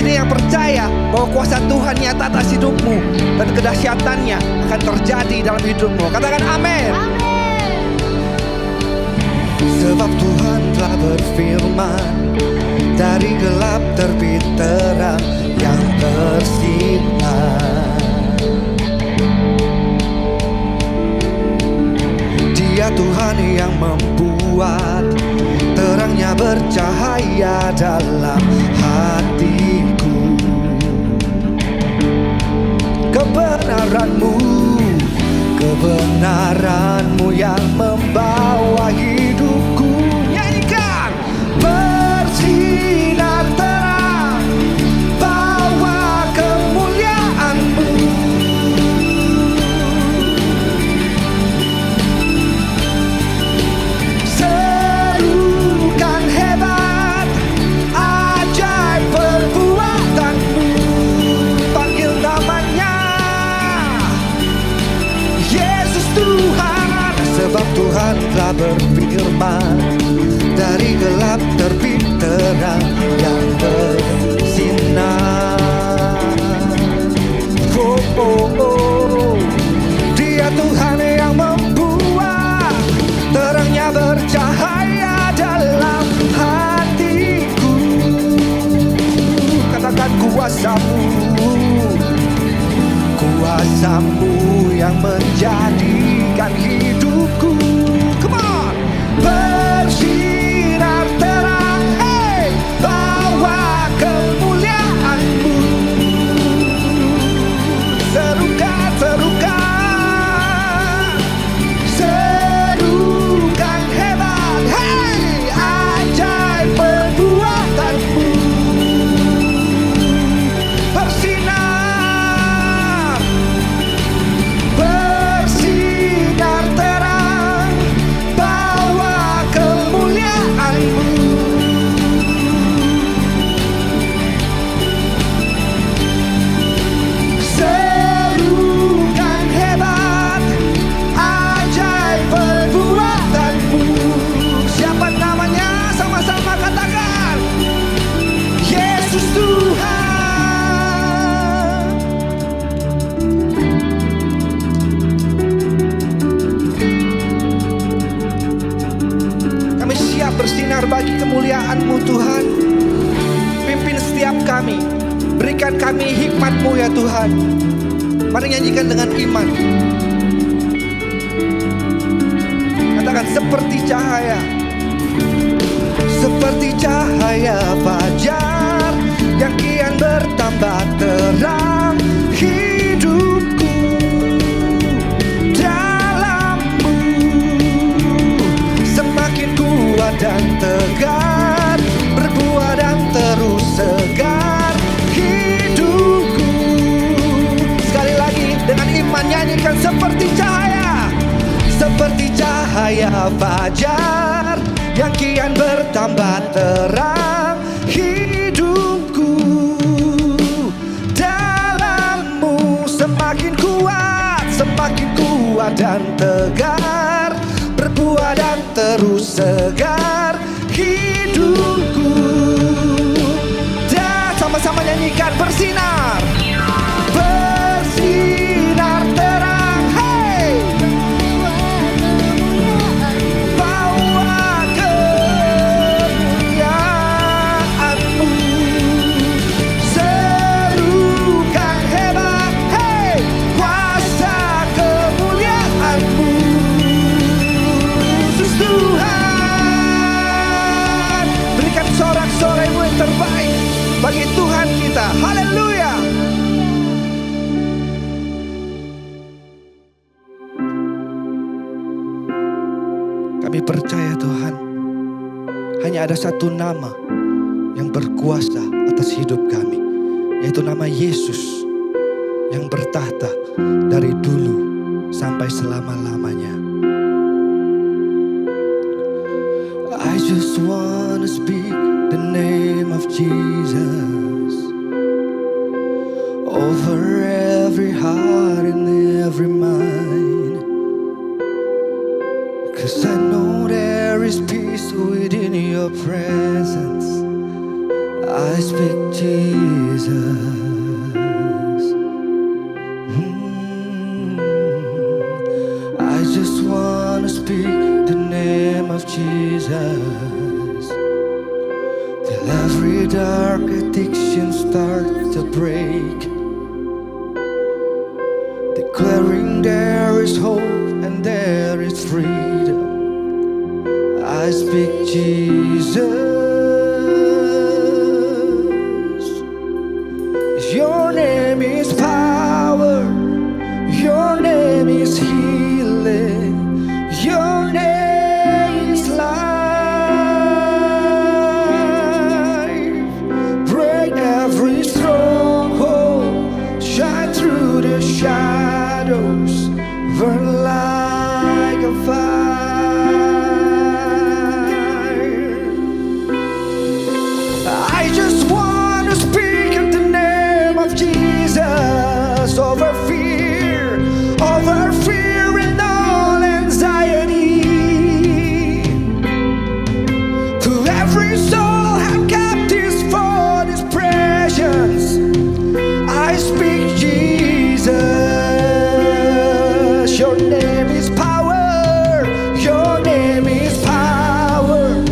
sini yang percaya bahwa kuasa Tuhan nyata atas hidupmu dan kedahsyatannya akan terjadi dalam hidupmu? Katakan amin. Sebab Tuhan telah berfirman, dari gelap terbit terang yang bersinar. Dia Tuhan yang membuat terangnya bercahaya dalam hatiku. Kebenaranmu yang membawa hidupku. Nyanyikan. Bersinar terang, bawa kemuliaan-Mu. Serukan hebat, ajaib perbuatan-Mu. Panggil namanya Yesus Tuhan. Sebab Tuhan telah berfirman, dari gelap terbit terang yang bersinar. Oh, oh, oh. Dia Tuhan yang membuat terangnya bercahaya dalam hatiku. Katakan kuasa-Mu yang menjadikan hidupku. Come on. Bersinar terang, hey, bawa kemuliaan-Mu. Serukan, serukan hebat, hey, ajaib perbuatan-Mu. Bersinar, bersinar terang, bawa kemuliaan-Mu. Serukan hebat, ajaib perbuatan-Mu. Siapa namanya? Sama-sama katakan, Yesus Tuhan. Kami siap bersinar bagi kemuliaan-Mu Tuhan. Pimpin setiap kami, berikan kami hikmat-Mu ya Tuhan. Mari nyanyikan dengan iman. Katakan seperti cahaya, seperti cahaya fajar yang kian bertambah terang. Hidupku dalam-Mu semakin kuat dan tegar, berbuah dan terus segar. Hidupku, sekali lagi dengan iman nyanyikan seperti cahaya, seperti cahaya fajar yang kian bertambah terang. Hidupku dalam-Mu semakin kuat dan tegar, berbuah dan terus segar. Hidupku, dan sama-sama nyanyikan. Bersinar, bersinar terang, hey, bawa kemuliaan-Mu. Serukan hebat, hey, kuasa kemuliaan-Mu. Yesus Tuhan, berikan sorak-sorai-Mu yang terbaik bagi Tuhan kita. Haleluya. Kami percaya Tuhan, hanya ada satu nama yang berkuasa atas hidup kami, yaitu nama Yesus yang bertahta dari dulu sampai selama-lamanya. I just wanna speak the name of Jesus over every heart and every mind, 'cause I know there is peace within your presence. I speak Jesus. Jesus, till every dark addiction starts to break, declaring there is hope and there is freedom. I speak Jesus. Your name is power. Your name is healing. Your name is life. Break every stronghold. Shine through the shadows. Burn like a fire. I just want to speak in the name of Jesus over fear and all anxiety. To every soul held captive for His presence, I speak Jesus. Your name is power. Your name is power.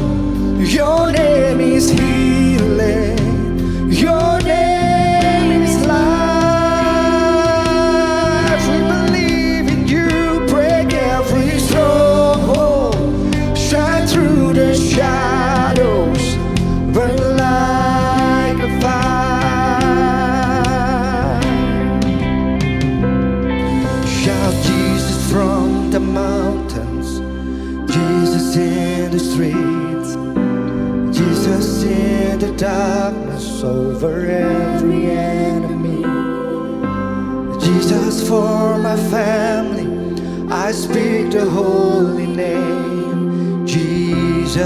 Your name is healing. Your name is life. We believe in you. Break every stronghold. Shine through the shadows. Burn like a fire. Shout Jesus from the mountains. Jesus in the streets. Jesus in the darkness over every enemy. Jesus for my family, I speak the holy name, Jesus.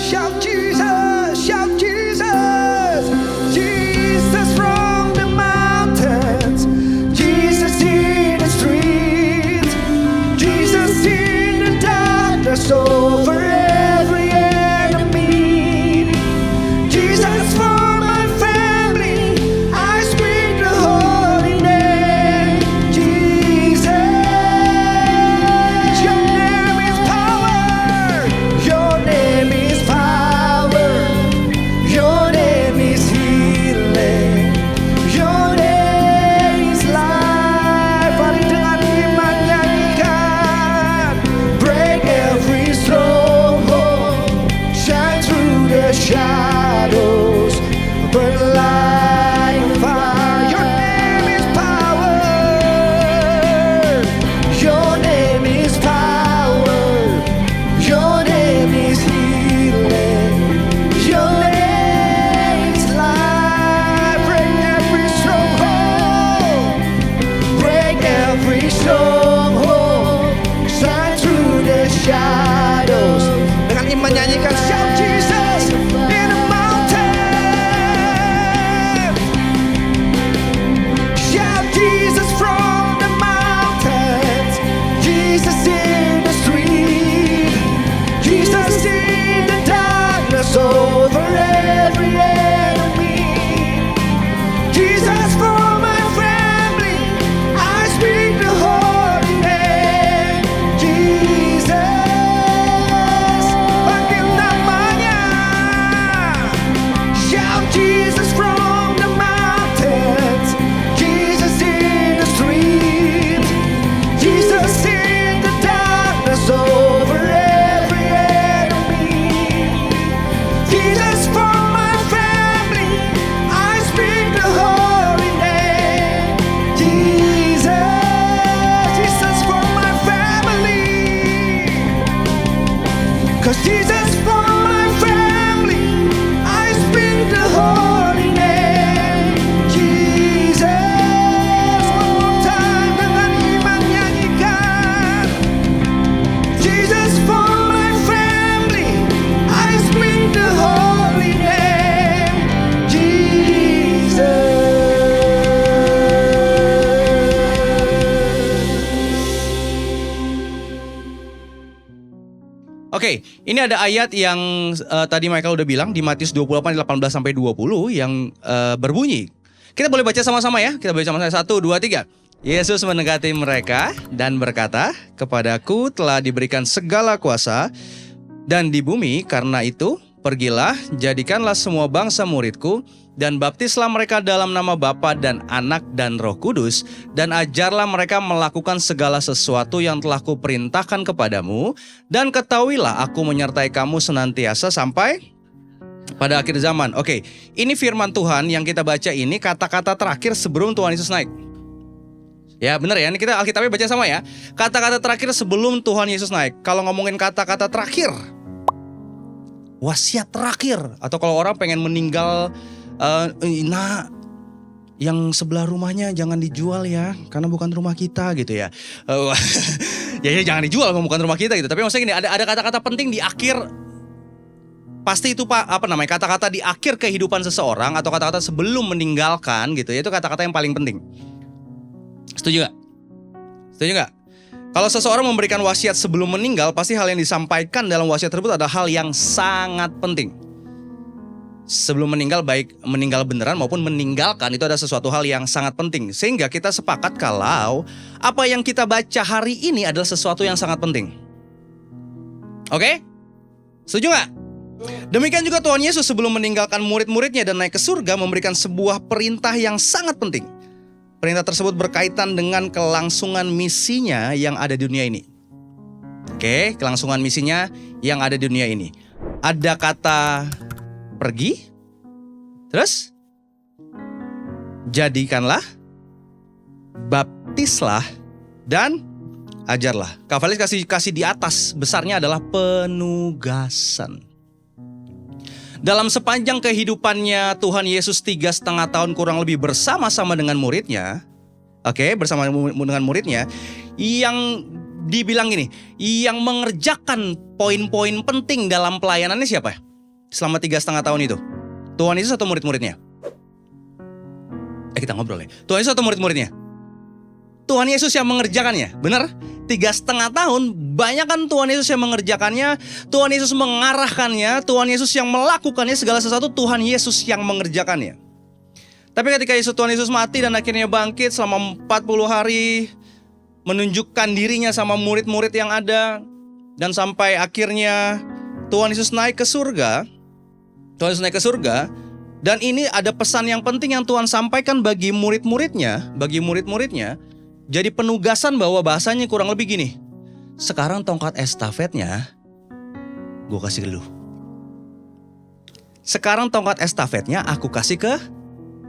Shout Jesus, shout Jesus. Jesus from the mountains, Jesus in the streets, Jesus in the darkness over every enemy. Jesus for my family, I speak the holy name, Jesus. Your name is power. Your name is power. Your name is healing. Your name is life. Mari dengan iman nyanyikan. Break every stronghold. Shine through the shadows. Burn like a fire. Your name is power. Your name is power. Your name is healing. Your name is life. Break every stronghold. Break every stronghold. Shine through the shadows. Dengan iman nyanyikan shout Jesus in the mountain. Shout Jesus from the mountains. Jesus in the street. Jesus in the darkness over every enemy. Jesus for my family, I speak the holy name, Jesus. Panggil namanya. Shout Jesus from the mountains. Jesus in the street. Jesus in the darkness over every enemy. Jesus for my family, I speak the holy name, Jesus. Jesus for my family. 'Cause Jesus for my family, I speak the holy name, Jesus. One more time dengan iman nyanyikan. Jesus for my family, I speak the holy name, Jesus. Oke, ini ada ayat yang tadi Michael udah bilang di Matius 28 18 sampai 20 yang berbunyi. Kita boleh baca sama-sama ya. Kita baca sama-sama 1 2 3. Yesus mendekati mereka dan berkata, "Kepadaku telah diberikan segala kuasa dan di bumi, karena itu pergilah, jadikanlah semua bangsa muridku, dan baptislah mereka dalam nama Bapa dan Anak dan Roh Kudus, dan ajarlah mereka melakukan segala sesuatu yang telah kuperintahkan kepadamu, dan ketahuilah aku menyertai kamu senantiasa sampai pada akhir zaman." Oke, ini firman Tuhan yang kita baca ini kata-kata terakhir sebelum Tuhan Yesus naik. Ya benar ya, ini kita Alkitabnya baca sama ya. Kata-kata terakhir sebelum Tuhan Yesus naik. Kalau ngomongin kata-kata terakhir, wasiat terakhir, atau kalau orang pengen meninggal, nah yang sebelah rumahnya jangan dijual ya, karena bukan rumah kita gitu ya. Ya jangan dijual, bukan rumah kita gitu. Tapi maksudnya gini, ada kata-kata penting di akhir. Pasti itu kata-kata di akhir kehidupan seseorang atau kata-kata sebelum meninggalkan gitu ya, itu kata-kata yang paling penting. Setuju gak? Setuju gak? Kalau seseorang memberikan wasiat sebelum meninggal, pasti hal yang disampaikan dalam wasiat tersebut adalah hal yang sangat penting. Sebelum meninggal, baik meninggal beneran maupun meninggalkan, itu ada sesuatu hal yang sangat penting. Sehingga kita sepakat kalau apa yang kita baca hari ini adalah sesuatu yang sangat penting. Oke? Setuju gak? Demikian juga Tuhan Yesus sebelum meninggalkan murid-muridnya dan naik ke surga memberikan sebuah perintah yang sangat penting. Perintah tersebut berkaitan dengan kelangsungan misinya yang ada di dunia ini. Oke, kelangsungan misinya yang ada di dunia ini. Ada kata pergi, terus jadikanlah, baptislah, dan ajarlah. Kavalis kasih di atas, besarnya adalah penugasan. Dalam sepanjang kehidupannya Tuhan Yesus 3,5 tahun kurang lebih bersama-sama dengan muridnya, bersama dengan muridnya, yang dibilang gini, yang mengerjakan poin-poin penting dalam pelayanannya siapa? Selama 3,5 tahun itu, Tuhan Yesus atau murid-muridnya? Kita ngobrol ya. Tuhan Yesus atau murid-muridnya? Tuhan Yesus yang mengerjakannya, benar? 3,5 tahun, banyak kan Tuhan Yesus yang mengerjakannya, Tuhan Yesus mengarahkannya, Tuhan Yesus yang melakukannya, segala sesuatu Tuhan Yesus yang mengerjakannya. Tapi ketika Tuhan Yesus mati dan akhirnya bangkit selama 40 hari, menunjukkan dirinya sama murid-murid yang ada, dan sampai akhirnya Tuhan Yesus naik ke surga. Dan ini ada pesan yang penting yang Tuhan sampaikan bagi murid-muridnya, jadi penugasan bahwa bahasanya kurang lebih gini. Sekarang tongkat estafetnya gue kasih ke lu. Sekarang tongkat estafetnya aku kasih ke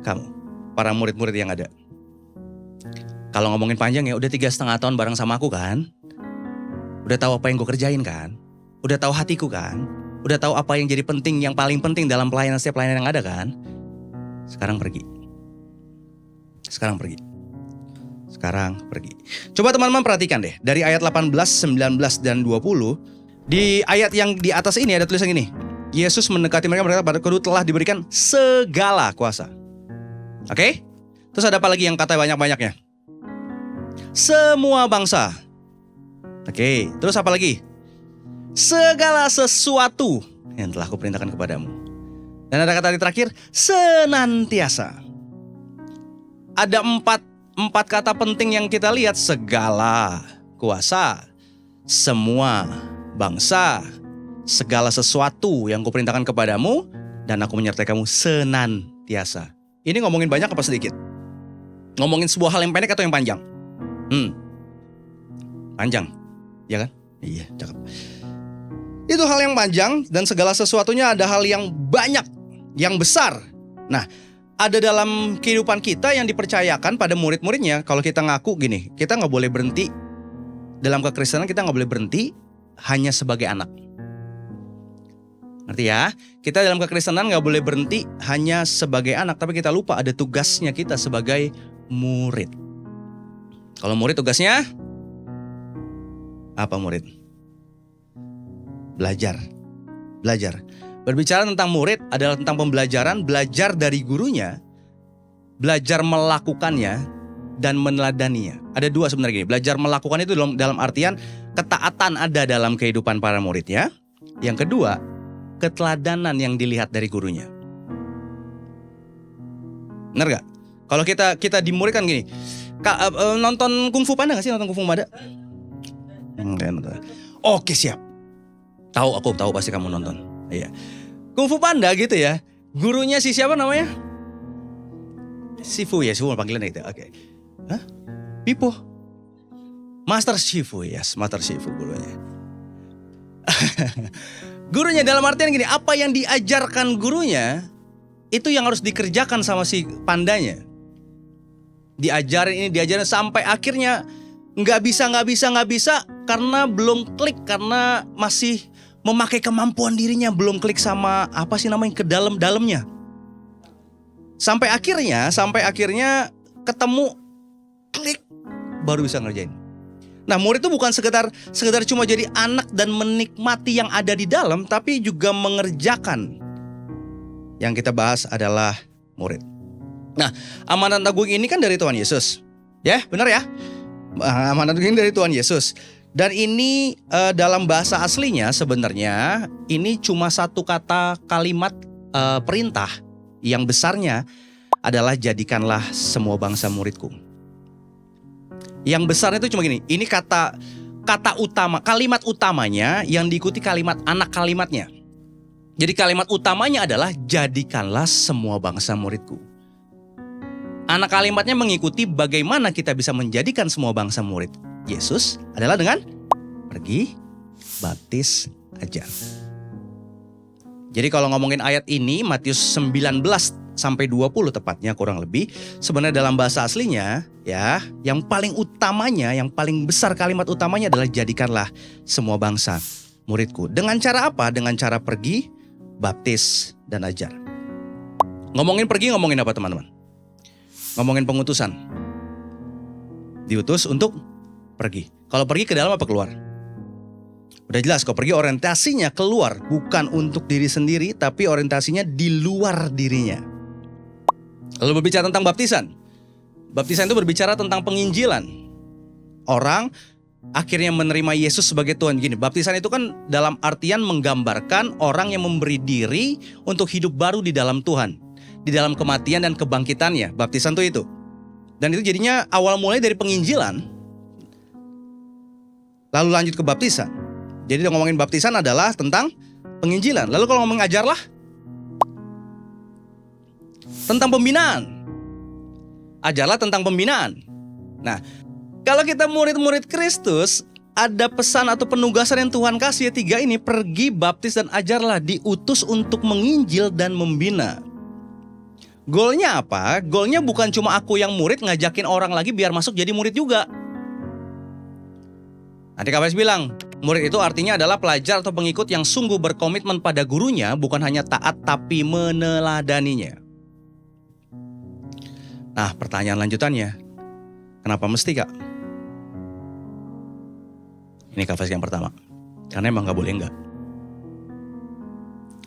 kamu, para murid-murid yang ada. Kalau ngomongin panjang ya, udah 3,5 tahun bareng sama aku kan. Udah tahu apa yang gue kerjain kan. Udah tahu hatiku kan. Udah tahu apa yang jadi penting, yang paling penting dalam setiap pelayanan yang ada kan. Sekarang pergi. Coba teman-teman perhatikan deh. Dari ayat 18, 19, dan 20. Di ayat yang di atas ini ada tulisan gini. Yesus mendekati mereka berkata, "Padaku telah diberikan segala kuasa." Oke? Terus ada apa lagi yang kata banyak-banyaknya? Semua bangsa. Oke, terus apa lagi? Segala sesuatu yang telah kuperintahkan kepadamu. Dan ada kata terakhir, senantiasa. Ada empat kata penting yang kita lihat. Segala kuasa, semua bangsa, segala sesuatu yang kuperintahkan kepadamu, dan aku menyertai kamu senantiasa. Ini ngomongin banyak apa sedikit? Ngomongin sebuah hal yang pendek atau yang panjang? Panjang, ya kan? Iya, cakep. Itu hal yang panjang, dan segala sesuatunya ada hal yang banyak, yang besar. Nah, ada dalam kehidupan kita yang dipercayakan pada murid-muridnya. Kalau kita ngaku gini, kita gak boleh berhenti. Dalam kekristenan kita gak boleh berhenti hanya sebagai anak. Ngerti ya? Kita dalam kekristenan gak boleh berhenti hanya sebagai anak. Tapi kita lupa ada tugasnya kita sebagai murid. Kalau murid tugasnya apa murid? Belajar. Berbicara tentang murid adalah tentang pembelajaran, belajar dari gurunya, belajar melakukannya, dan meneladaninya. Ada dua sebenarnya gini. Belajar melakukan itu dalam artian ketaatan ada dalam kehidupan para muridnya. Yang kedua, keteladanan yang dilihat dari gurunya. Benar gak? Kalau kita dimuridkan gini, Nonton Kung Fu Panda gak sih? Nonton Kung Fu Panda? Oke, siap. Aku tahu pasti kamu nonton. Iya. Kung Fu Panda gitu ya. Gurunya si siapa namanya? Shifu ya, Shifu panggilan itu. Oke. Hah? Pipo. Master Shifu, yes, Master Shifu gurunya. Gurunya dalam artian gini, apa yang diajarkan gurunya itu yang harus dikerjakan sama si pandanya. Diajarin sampai akhirnya nggak bisa karena belum klik, karena masih memakai kemampuan dirinya, belum klik sama apa sih namanya, ke dalamnya. Sampai akhirnya ketemu, klik, baru bisa ngerjain. Nah, murid itu bukan sekedar cuma jadi anak dan menikmati yang ada di dalam, tapi juga mengerjakan. Yang kita bahas adalah murid. Nah, amanat agung ini kan dari Tuhan Yesus. Ya, benar ya? Amanat agung ini dari Tuhan Yesus. Dan ini dalam bahasa aslinya sebenarnya ini cuma satu kata kalimat perintah. Yang besarnya adalah jadikanlah semua bangsa muridku. Yang besarnya itu cuma gini, ini kata utama, kalimat utamanya yang diikuti kalimat anak kalimatnya. Jadi kalimat utamanya adalah jadikanlah semua bangsa muridku. Anak kalimatnya mengikuti bagaimana kita bisa menjadikan semua bangsa murid Yesus adalah dengan pergi, baptis, ajar. Jadi kalau ngomongin ayat ini, Matius 19 sampai 20 tepatnya kurang lebih, sebenarnya dalam bahasa aslinya ya, yang paling utamanya, yang paling besar kalimat utamanya adalah jadikanlah semua bangsa muridku. Dengan cara apa? Dengan cara pergi, baptis, dan ajar. Ngomongin pergi, ngomongin apa teman-teman? Ngomongin pengutusan. Diutus untuk pergi. Kalau pergi ke dalam apa keluar? Udah jelas, kalau pergi orientasinya keluar, bukan untuk diri sendiri, tapi orientasinya di luar dirinya. Lalu berbicara tentang baptisan. Baptisan itu berbicara tentang penginjilan. Orang akhirnya menerima Yesus sebagai Tuhan. Gini, baptisan itu kan dalam artian menggambarkan orang yang memberi diri untuk hidup baru di dalam Tuhan. Di dalam kematian dan kebangkitannya. Baptisan itu. Dan itu jadinya awal mulai dari penginjilan. Lalu lanjut ke baptisan. Jadi ngomongin baptisan adalah tentang penginjilan. Lalu kalau ngomongin ajarlah, tentang pembinaan. Ajarlah tentang pembinaan. Nah, kalau kita murid-murid Kristus, ada pesan atau penugasan yang Tuhan kasih, tiga ini, pergi, baptis, dan ajarlah, diutus untuk menginjil dan membina. Goalnya apa? Goalnya bukan cuma aku yang murid ngajakin orang lagi biar masuk jadi murid juga. Nanti KPS bilang, murid itu artinya adalah pelajar atau pengikut yang sungguh berkomitmen pada gurunya, bukan hanya taat tapi meneladaninya. Nah, pertanyaan lanjutannya, kenapa mesti, Kak? Ini KPS yang pertama, karena emang gak boleh enggak.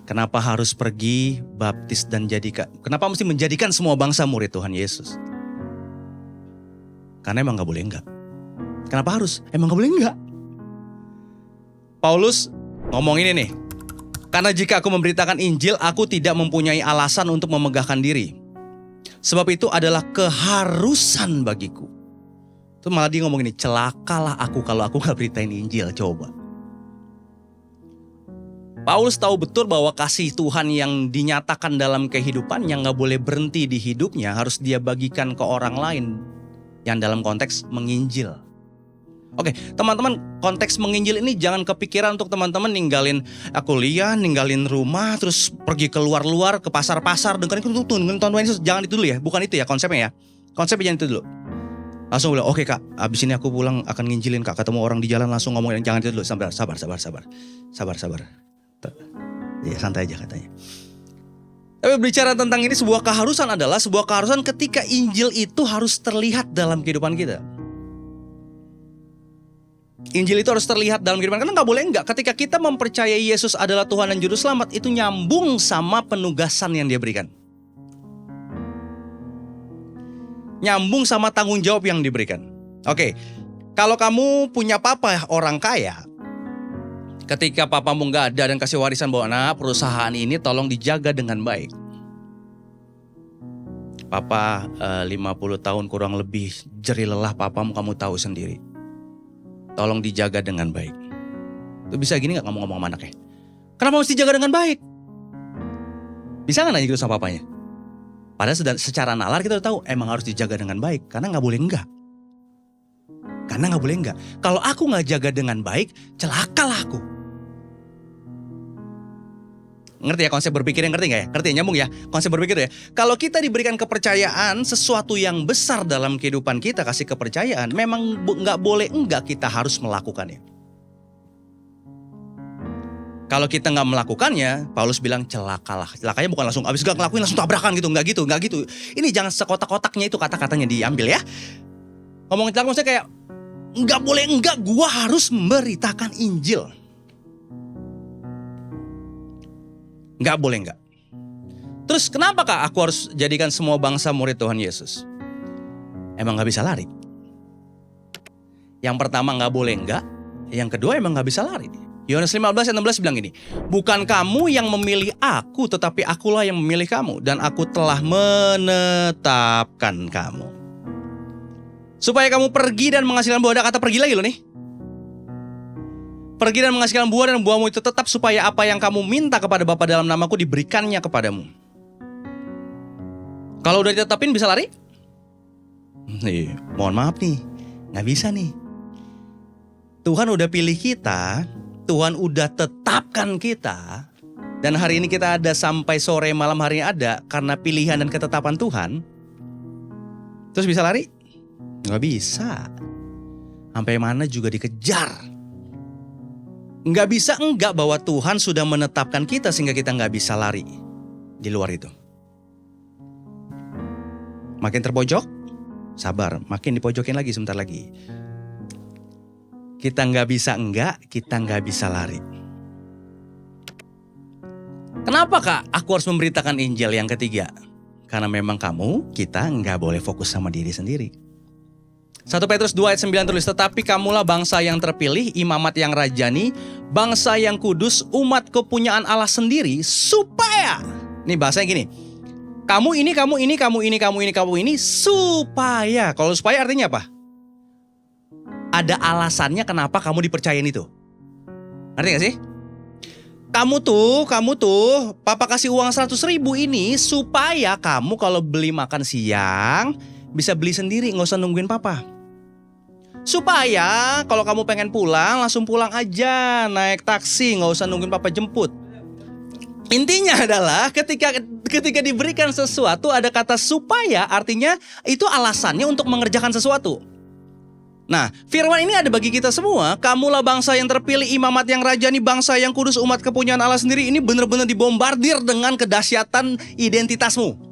Kenapa harus pergi, baptis, dan jadikan? Kenapa mesti menjadikan semua bangsa murid Tuhan Yesus? Karena emang gak boleh enggak. Kenapa harus? Emang gak boleh enggak. Paulus ngomong ini nih. Karena jika aku memberitakan Injil, aku tidak mempunyai alasan untuk memegahkan diri. Sebab itu adalah keharusan bagiku. Itu malah dia ngomong ini, celakalah aku kalau aku gak beritain Injil, coba. Paulus tahu betul bahwa kasih Tuhan yang dinyatakan dalam kehidupan yang gak boleh berhenti di hidupnya, harus dia bagikan ke orang lain. Yang dalam konteks menginjil. Oke, teman-teman, konteks menginjil ini jangan kepikiran untuk teman-teman ninggalin kuliah, ninggalin rumah, terus pergi keluar-luar ke pasar-pasar, dengerin Tuhan Yesus. Jangan itu dulu ya, bukan itu ya konsepnya ya. Konsepnya jangan itu dulu. Langsung bilang, oke Kak, abis ini aku pulang akan nginjilin Kak. Ketemu orang di jalan langsung ngomongin, jangan itu dulu, sabar. Ya santai aja katanya. Tapi bicara tentang ini, sebuah keharusan adalah sebuah keharusan ketika Injil itu harus terlihat dalam kehidupan kita. Injil itu harus terlihat dalam kehidupan, karena gak boleh enggak. Ketika kita mempercayai Yesus adalah Tuhan dan Juru Selamat, itu nyambung sama penugasan yang dia berikan. Nyambung sama tanggung jawab yang diberikan. Oke, kalau kamu punya papa orang kaya, ketika papamu gak ada dan kasih warisan bahwa, nah, perusahaan ini tolong dijaga dengan baik. Papa 50 tahun kurang lebih jerih lelah papamu kamu tahu sendiri. Tolong dijaga dengan baik. Itu bisa gini gak kamu ngomong sama anaknya? Kenapa mesti jaga dengan baik? Bisa gak nanya gitu sama papanya? Padahal secara nalar kita udah tahu emang harus dijaga dengan baik. Karena gak boleh enggak. Karena gak boleh enggak. Kalau aku gak jaga dengan baik, celakalah aku. Ngerti ya konsep berpikirnya, ngerti gak ya? Ngerti ya, nyambung ya konsep berpikir ya. Kalau kita diberikan kepercayaan sesuatu yang besar dalam kehidupan kita, kasih kepercayaan, memang gak boleh enggak kita harus melakukannya. Kalau kita gak melakukannya, Paulus bilang celakalah. Celakanya bukan langsung abis gak ngelakuin langsung tabrakan gitu, gak gitu. Ini jangan sekotak-kotaknya itu kata-katanya diambil ya. Ngomongin celaka maksudnya kayak gak boleh enggak gua harus memberitakan Injil. Gak boleh enggak. Terus kenapa kak aku harus jadikan semua bangsa murid Tuhan Yesus? Emang gak bisa lari. Yang pertama gak boleh enggak. Yang kedua emang gak bisa lari. Yohanes 15 ayat 16 bilang gini. Bukan kamu yang memilih aku, tetapi akulah yang memilih kamu. Dan aku telah menetapkan kamu. Supaya kamu pergi dan menghasilkan buah. Ada kata pergi lagi loh nih. Pergi dan menghasilkan buah, dan buahmu itu tetap supaya apa yang kamu minta kepada Bapa dalam namaku diberikannya kepadamu. Kalau udah ditetapin bisa lari? Mohon maaf nih, gak bisa nih. Tuhan udah pilih kita, Tuhan udah tetapkan kita, dan hari ini kita ada sampai sore malam hari ini ada karena pilihan dan ketetapan Tuhan. Terus bisa lari? Gak bisa. Sampai mana juga dikejar. Nggak bisa enggak bahwa Tuhan sudah menetapkan kita sehingga kita nggak bisa lari di luar itu. Makin terpojok, sabar, makin dipojokin lagi sebentar lagi. Kita nggak bisa enggak, kita nggak bisa lari. Kenapa kak aku harus memberitakan Injil yang ketiga? Karena memang kita nggak boleh fokus sama diri sendiri. 1 Petrus 2 ayat 9 tulis, tetapi kamulah bangsa yang terpilih, imamat yang rajani, bangsa yang kudus, umat kepunyaan Allah sendiri, supaya, nih bahasanya gini, kamu ini, supaya. Kalau supaya artinya apa? Ada alasannya kenapa kamu dipercayain itu. Ngerti gak sih? Kamu tuh, papa kasih uang 100.000 ini supaya kamu kalau beli makan siang bisa beli sendiri, gak usah nungguin papa. Supaya kalau kamu pengen pulang, langsung pulang aja, naik taksi, gak usah nungguin papa jemput. Intinya adalah ketika diberikan sesuatu ada kata supaya, artinya itu alasannya untuk mengerjakan sesuatu. Nah, firman ini ada bagi kita semua. Kamulah bangsa yang terpilih, imamat yang rajani, bangsa yang kudus, umat kepunyaan Allah sendiri. Ini benar-benar dibombardir dengan kedahsyatan identitasmu.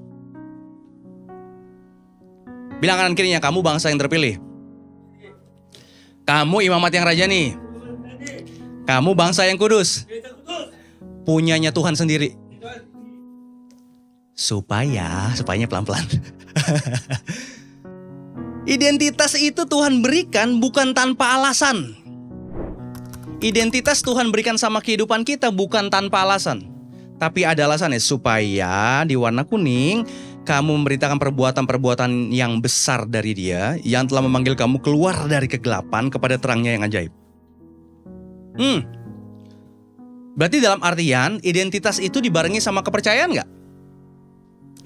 Bilang kanan kirinya, kamu bangsa yang terpilih. Kamu imamat yang rajani. Kamu bangsa yang kudus. Punyanya Tuhan sendiri. Supayanya pelan-pelan. Identitas itu Tuhan berikan bukan tanpa alasan. Identitas Tuhan berikan sama kehidupan kita bukan tanpa alasan. Tapi ada alasannya, supaya di warna kuning kamu memberitakan perbuatan-perbuatan yang besar dari Dia yang telah memanggil kamu keluar dari kegelapan kepada terangnya yang ajaib. Berarti dalam artian identitas itu dibarengi sama kepercayaan gak?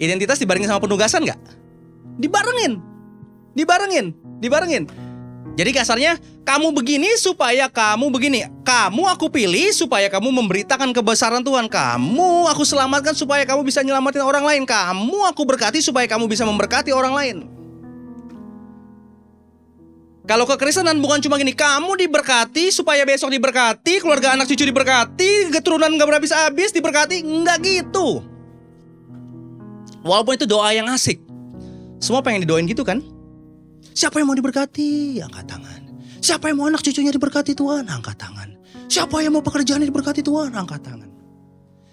Identitas dibarengi sama penugasan gak? Dibarengin. Jadi kasarnya, kamu begini supaya kamu begini. Kamu aku pilih supaya kamu memberitakan kebesaran Tuhan. Kamu aku selamatkan supaya kamu bisa nyelamatin orang lain. Kamu aku berkati supaya kamu bisa memberkati orang lain. Kalau kekristenan bukan cuma gini, kamu diberkati supaya besok diberkati, keluarga anak cucu diberkati, keturunan gak berhabis-habis diberkati. Enggak gitu. Walaupun itu doa yang asik. Semua pengen didoain gitu kan? Siapa yang mau diberkati? Angkat tangan. Siapa yang mau anak cucunya diberkati Tuhan? Angkat tangan. Siapa yang mau pekerjaannya diberkati Tuhan? Angkat tangan.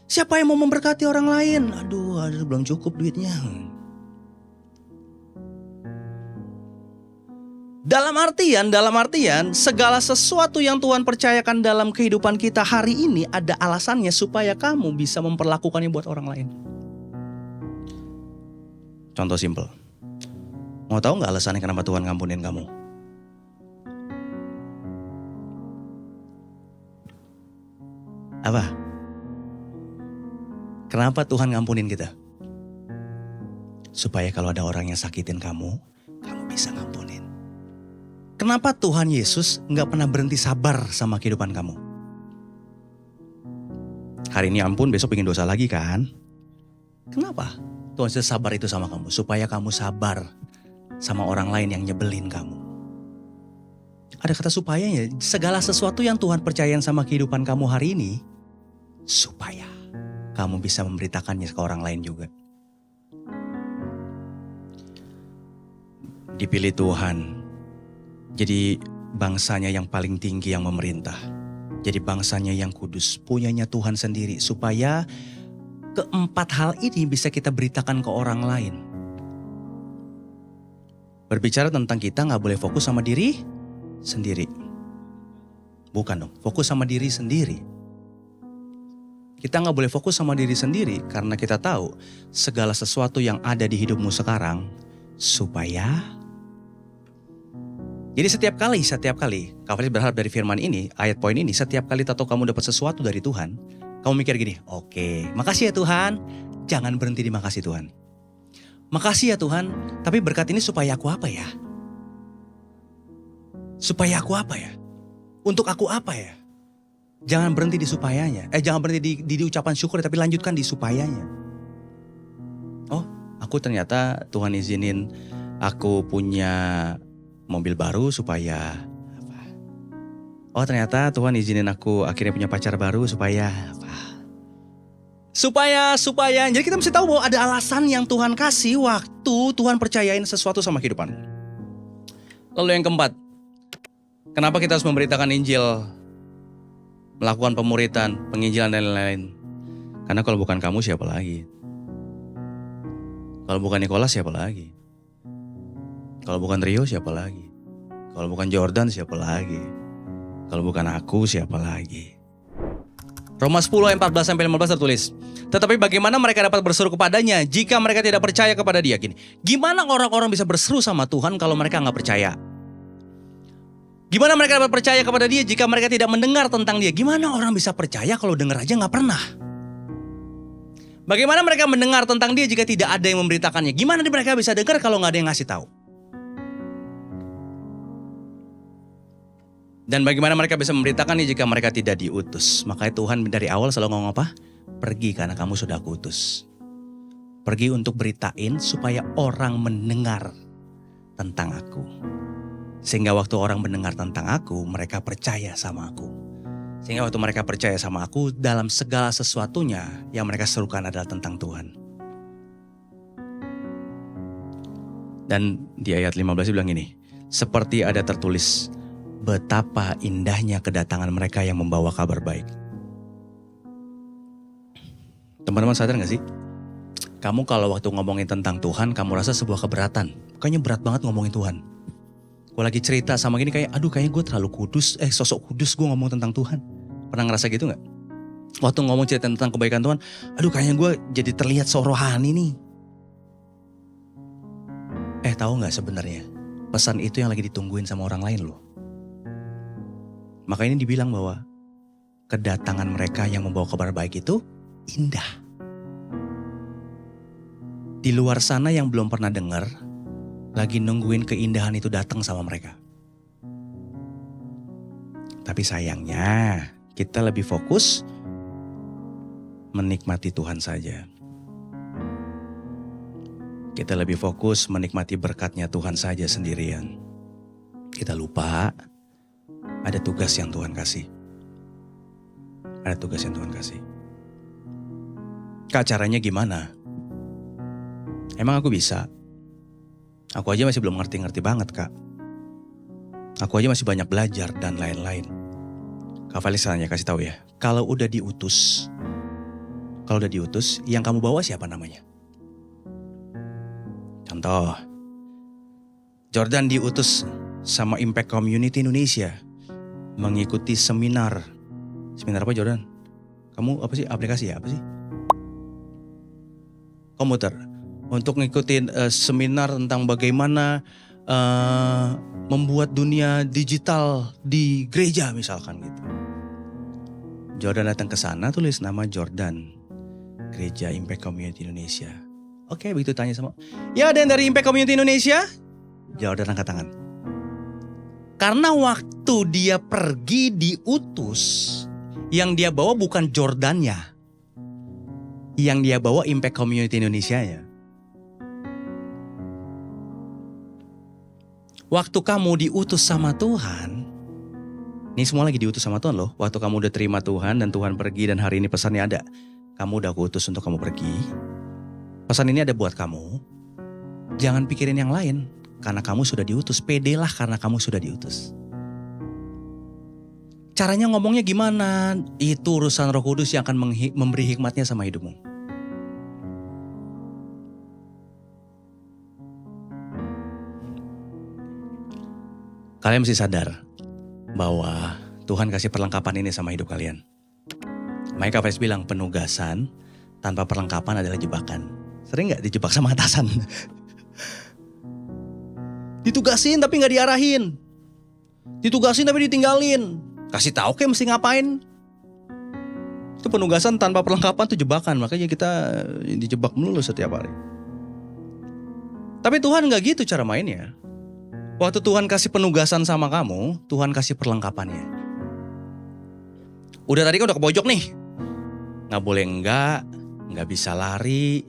Siapa yang mau memberkati orang lain? Aduh, belum cukup duitnya. Dalam artian segala sesuatu yang Tuhan percayakan dalam kehidupan kita hari ini ada alasannya supaya kamu bisa memperlakukannya buat orang lain. Contoh simple. Mau tahu nggak alasannya kenapa Tuhan ngampunin kamu? Apa? Kenapa Tuhan ngampunin kita? Supaya kalau ada orang yang sakitin kamu bisa ngampunin. Kenapa Tuhan Yesus nggak pernah berhenti sabar sama kehidupan kamu? Hari ini ampun, besok pengen dosa lagi kan? Kenapa Tuhan Yesus sabar itu sama kamu? Supaya kamu sabar sama orang lain yang nyebelin kamu. Ada kata supayanya, segala sesuatu yang Tuhan percayain sama kehidupan kamu hari ini, supaya kamu bisa memberitakannya ke orang lain juga. Dipilih Tuhan, jadi bangsanya yang paling tinggi yang memerintah. Jadi bangsanya yang kudus, punyanya Tuhan sendiri. Supaya keempat hal ini bisa kita beritakan ke orang lain. Berbicara tentang kita gak boleh fokus sama diri sendiri. Bukan dong, fokus sama diri sendiri. Kita gak boleh fokus sama diri sendiri karena kita tahu segala sesuatu yang ada di hidupmu sekarang supaya... Jadi setiap kali, Kak Felis berharap dari firman ini, ayat poin ini, setiap kali tahu kamu dapat sesuatu dari Tuhan, kamu mikir gini, oke, makasih ya Tuhan, jangan berhenti di makasih Tuhan. Makasih ya Tuhan, tapi berkat ini supaya aku apa ya? Supaya aku apa ya? Untuk aku apa ya? Jangan berhenti di supayanya, jangan berhenti di ucapan syukur, tapi lanjutkan di supayanya. Oh, aku ternyata Tuhan izinin aku punya mobil baru supaya apa? Oh ternyata Tuhan izinin aku akhirnya punya pacar baru supaya apa? Supaya. Jadi kita mesti tahu bahwa ada alasan yang Tuhan kasih waktu Tuhan percayain sesuatu sama kehidupan. Lalu yang keempat, kenapa kita harus memberitakan Injil, melakukan pemuritan, penginjilan dan lain-lain? Karena kalau bukan kamu siapa lagi? Kalau bukan Nicholas siapa lagi? Kalau bukan Rio siapa lagi? Kalau bukan Jordan siapa lagi? Kalau bukan aku siapa lagi? Roma 10 ayat 14-15 tertulis. Tetapi bagaimana mereka dapat berseru kepadanya jika mereka tidak percaya kepada dia? Gimana orang-orang bisa berseru sama Tuhan kalau mereka gak percaya? Gimana mereka dapat percaya kepada dia jika mereka tidak mendengar tentang dia? Gimana orang bisa percaya kalau dengar aja gak pernah? Bagaimana mereka mendengar tentang dia jika tidak ada yang memberitakannya? Gimana mereka bisa dengar kalau gak ada yang ngasih tahu? Dan bagaimana mereka bisa memberitakannya jika mereka tidak diutus? Makanya Tuhan dari awal selalu ngomong apa? Pergi karena kamu sudah kuutus. Pergi untuk beritain supaya orang mendengar tentang aku. Sehingga waktu orang mendengar tentang aku, mereka percaya sama aku. Sehingga waktu mereka percaya sama aku, dalam segala sesuatunya yang mereka serukan adalah tentang Tuhan. Dan di ayat 15 bilang gini, seperti ada tertulis, betapa indahnya kedatangan mereka yang membawa kabar baik. Teman-teman sadar gak sih? Kamu kalau waktu ngomongin tentang Tuhan, kamu rasa sebuah keberatan. Kayaknya berat banget ngomongin Tuhan. Gue lagi cerita sama gini kayak, aduh kayaknya gue terlalu kudus, sosok kudus gue ngomong tentang Tuhan. Pernah ngerasa gitu gak? Waktu ngomong cerita tentang kebaikan Tuhan, aduh kayaknya gue jadi terlihat rohani nih. Tahu gak sebenarnya? Pesan itu yang lagi ditungguin sama orang lain loh. Maka ini dibilang bahwa kedatangan mereka yang membawa kabar baik itu indah. Di luar sana yang belum pernah dengar, lagi nungguin keindahan itu datang sama mereka. Tapi sayangnya kita lebih fokus menikmati Tuhan saja. Kita lebih fokus menikmati berkatnya Tuhan saja sendirian. Kita lupa ada tugas yang Tuhan kasih. Ada tugas yang Tuhan kasih. Kak, caranya gimana? Emang aku bisa? Aku aja masih belum ngerti-ngerti banget, Kak. Aku aja masih banyak belajar dan lain-lain. Kak Felis hanya kasih tahu ya, kalau udah diutus, yang kamu bawa siapa namanya? Contoh, Jordan diutus sama Impact Community Indonesia mengikuti seminar. Seminar apa Jordan? Kamu apa sih? Aplikasi ya? Apa sih? Komputer. untuk ngikutin seminar tentang bagaimana membuat dunia digital di gereja misalkan gitu. Jordan datang ke sana, tulis nama Jordan, Gereja Impact Community Indonesia. Oke, begitu tanya sama, ya ada yang dari Impact Community Indonesia? Jordan angkat tangan. Karena waktu dia pergi diutus, yang dia bawa bukan Jordannya, yang dia bawa Impact Community Indonesia-nya. Waktu kamu diutus sama Tuhan, ini semua lagi diutus sama Tuhan loh. Waktu kamu udah terima Tuhan dan Tuhan pergi dan hari ini pesannya ada. Kamu udah kuutus untuk kamu pergi. Pesan ini ada buat kamu. Jangan pikirin yang lain. Karena kamu sudah diutus. Pedelah karena kamu sudah diutus. Caranya ngomongnya gimana? Itu urusan Roh Kudus yang akan memberi hikmatnya sama hidupmu. Kalian mesti sadar bahwa Tuhan kasih perlengkapan ini sama hidup kalian. Mike Hafiz bilang penugasan tanpa perlengkapan adalah jebakan. Sering gak dijebak sama atasan? Ditugasin tapi gak diarahin. Ditugasin tapi ditinggalin. Kasih tahu kayak mesti ngapain. Itu penugasan tanpa perlengkapan itu jebakan. Makanya kita dijebak melulu setiap hari. Tapi Tuhan gak gitu cara mainnya. Waktu Tuhan kasih penugasan sama kamu, Tuhan kasih perlengkapannya. Udah tadi kan udah ke pojok nih. Gak boleh gak bisa lari.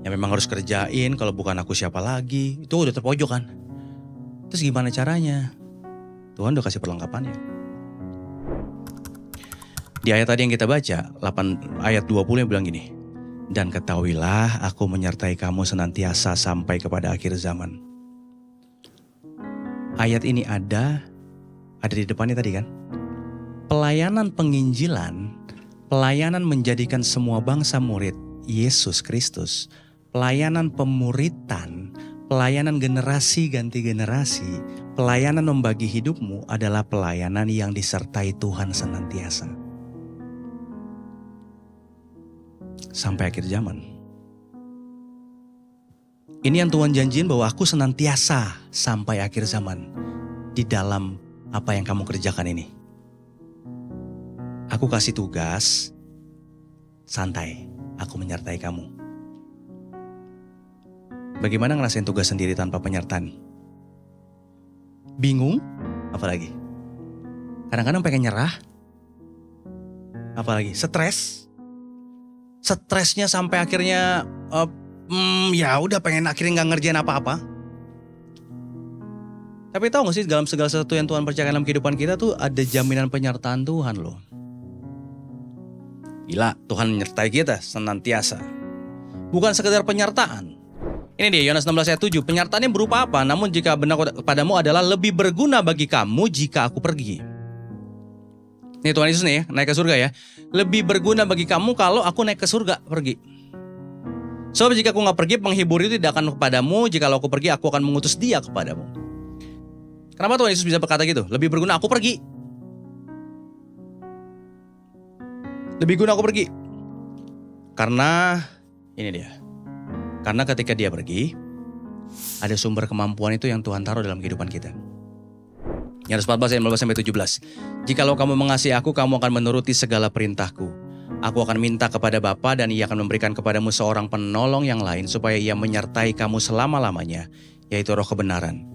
Ya memang harus kerjain, kalau bukan aku siapa lagi. Itu udah terpojok kan. Terus gimana caranya? Tuhan udah kasih perlengkapannya. Di ayat tadi yang kita baca, ayat 20 yang bilang gini. Dan ketahuilah aku menyertai kamu senantiasa sampai kepada akhir zaman. Ayat ini ada di depannya tadi kan. Pelayanan penginjilan, pelayanan menjadikan semua bangsa murid Yesus Kristus, pelayanan pemuritan, pelayanan generasi ganti generasi, pelayanan membagi hidupmu adalah pelayanan yang disertai Tuhan senantiasa. Sampai akhir zaman. Ini yang Tuhan janjiin bahwa aku senantiasa sampai akhir zaman di dalam apa yang kamu kerjakan ini. Aku kasih tugas, santai, aku menyertai kamu. Bagaimana ngerasain tugas sendiri tanpa penyertaan? Bingung? Apalagi? Kadang-kadang pengen nyerah? Apalagi? Stres? Stresnya sampai akhirnya ya udah pengen akhirnya gak ngerjain apa-apa. Tapi tahu gak sih dalam segala sesuatu yang Tuhan percayakan dalam kehidupan kita tuh ada jaminan penyertaan Tuhan loh. Gila, Tuhan menyertai kita senantiasa. Bukan sekedar penyertaan. Ini dia Yohanes 16 ayat 7. Penyertaannya berupa apa? Namun jika benar padamu adalah lebih berguna bagi kamu jika aku pergi. Ini Tuhan Yesus nih ya, naik ke surga ya. Lebih berguna bagi kamu kalau aku naik ke surga, pergi. Sebab jika aku gak pergi, penghibur itu tidak akan kepadamu. Jika aku pergi, aku akan mengutus dia kepadamu. Kenapa Tuhan Yesus bisa berkata gitu? Lebih berguna aku pergi. Lebih guna aku pergi. Karena, ini dia. Karena ketika dia pergi, ada sumber kemampuan itu yang Tuhan taruh dalam kehidupan kita. Yohanes 14 ayat 15-17. Jikalau kamu mengasihi aku, kamu akan menuruti segala perintahku. Aku akan minta kepada Bapa dan ia akan memberikan kepadamu seorang penolong yang lain supaya ia menyertai kamu selama-lamanya, yaitu Roh kebenaran.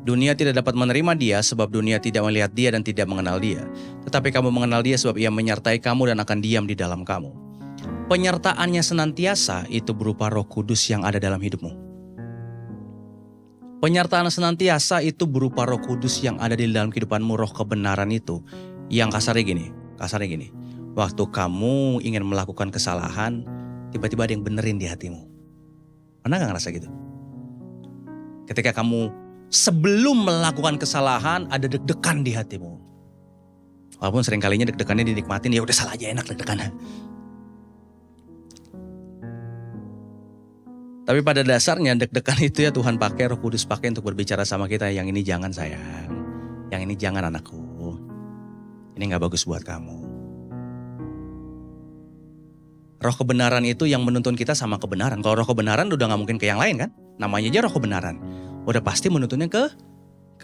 Dunia tidak dapat menerima dia sebab dunia tidak melihat dia dan tidak mengenal dia. Tetapi kamu mengenal dia sebab ia menyertai kamu dan akan diam di dalam kamu. Penyertaannya senantiasa itu berupa Roh Kudus yang ada dalam hidupmu. Penyertaan senantiasa itu berupa Roh Kudus yang ada di dalam kehidupanmu, Roh kebenaran itu. Yang kasarnya gini. Waktu kamu ingin melakukan kesalahan, tiba-tiba ada yang benerin di hatimu. Pernah gak ngerasa gitu? Ketika kamu sebelum melakukan kesalahan, ada deg-degan di hatimu. Walaupun sering kalinya deg-degannya dinikmatin, ya udah salah aja enak deg-degan. Tapi pada dasarnya deg-degan itu ya Tuhan pakai, Roh Kudus pakai untuk berbicara sama kita. Yang ini jangan sayang, yang ini jangan anakku. Ini gak bagus buat kamu. Roh kebenaran itu yang menuntun kita sama kebenaran. Kalau roh kebenaran udah gak mungkin ke yang lain kan? Namanya aja roh kebenaran. Udah pasti menuntunnya ke